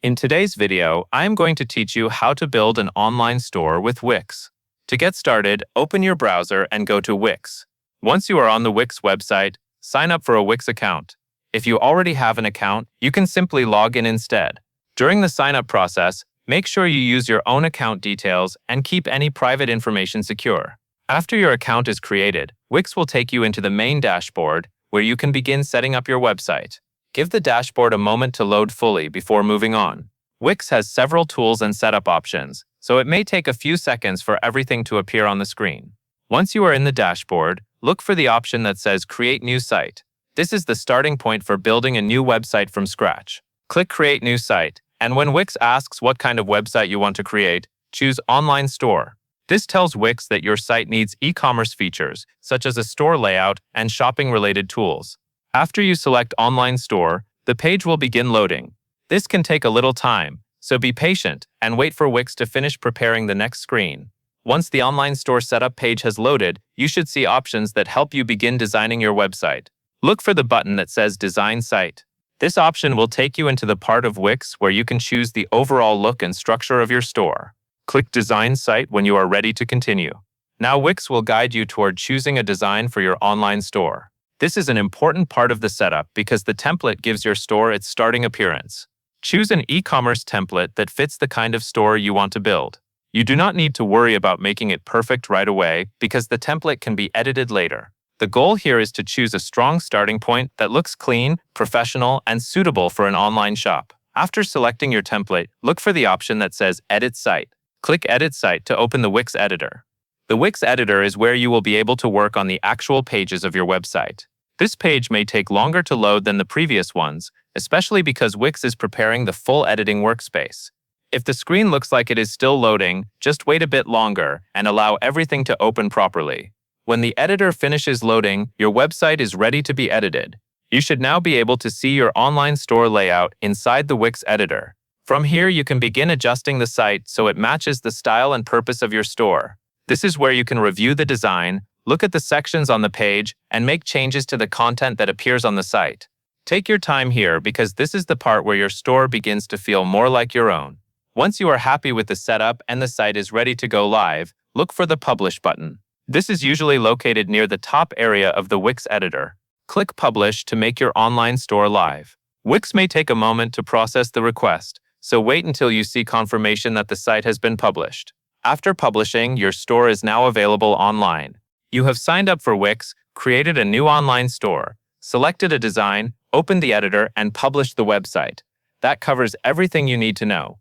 In today's video, I am going to teach you how to build an online store with Wix. To get started, open your browser and go to Wix. Once you are on the Wix website, sign up for a Wix account. If you already have an account, you can simply log in instead. During the sign-up process, make sure you use your own account details and keep any private information secure. After your account is created, Wix will take you into the main dashboard, where you can begin setting up your website. Give the dashboard a moment to load fully before moving on. Wix has several tools and setup options, so it may take a few seconds for everything to appear on the screen. Once you are in the dashboard, look for the option that says Create New Site. This is the starting point for building a new website from scratch. Click Create New Site, and when Wix asks what kind of website you want to create, choose Online Store. This tells Wix that your site needs e-commerce features, such as a store layout and shopping-related tools. After you select Online Store, the page will begin loading. This can take a little time, so be patient and wait for Wix to finish preparing the next screen. Once the Online Store setup page has loaded, you should see options that help you begin designing your website. Look for the button that says Design Site. This option will take you into the part of Wix where you can choose the overall look and structure of your store. Click Design Site when you are ready to continue. Now Wix will guide you toward choosing a design for your online store. This is an important part of the setup because the template gives your store its starting appearance. Choose an e-commerce template that fits the kind of store you want to build. You do not need to worry about making it perfect right away because the template can be edited later. The goal here is to choose a strong starting point that looks clean, professional, and suitable for an online shop. After selecting your template, look for the option that says Edit Site. Click Edit Site to open the Wix editor. The Wix editor is where you will be able to work on the actual pages of your website. This page may take longer to load than the previous ones, especially because Wix is preparing the full editing workspace. If the screen looks like it is still loading, just wait a bit longer and allow everything to open properly. When the editor finishes loading, your website is ready to be edited. You should now be able to see your online store layout inside the Wix editor. From here, you can begin adjusting the site so it matches the style and purpose of your store. This is where you can review the design, look at the sections on the page, and make changes to the content that appears on the site. Take your time here because this is the part where your store begins to feel more like your own. Once you are happy with the setup and the site is ready to go live, look for the Publish button. This is usually located near the top area of the Wix editor. Click Publish to make your online store live. Wix may take a moment to process the request, so wait until you see confirmation that the site has been published. After publishing, your store is now available online. You have signed up for Wix, created a new online store, selected a design, opened the editor, and published the website. That covers everything you need to know.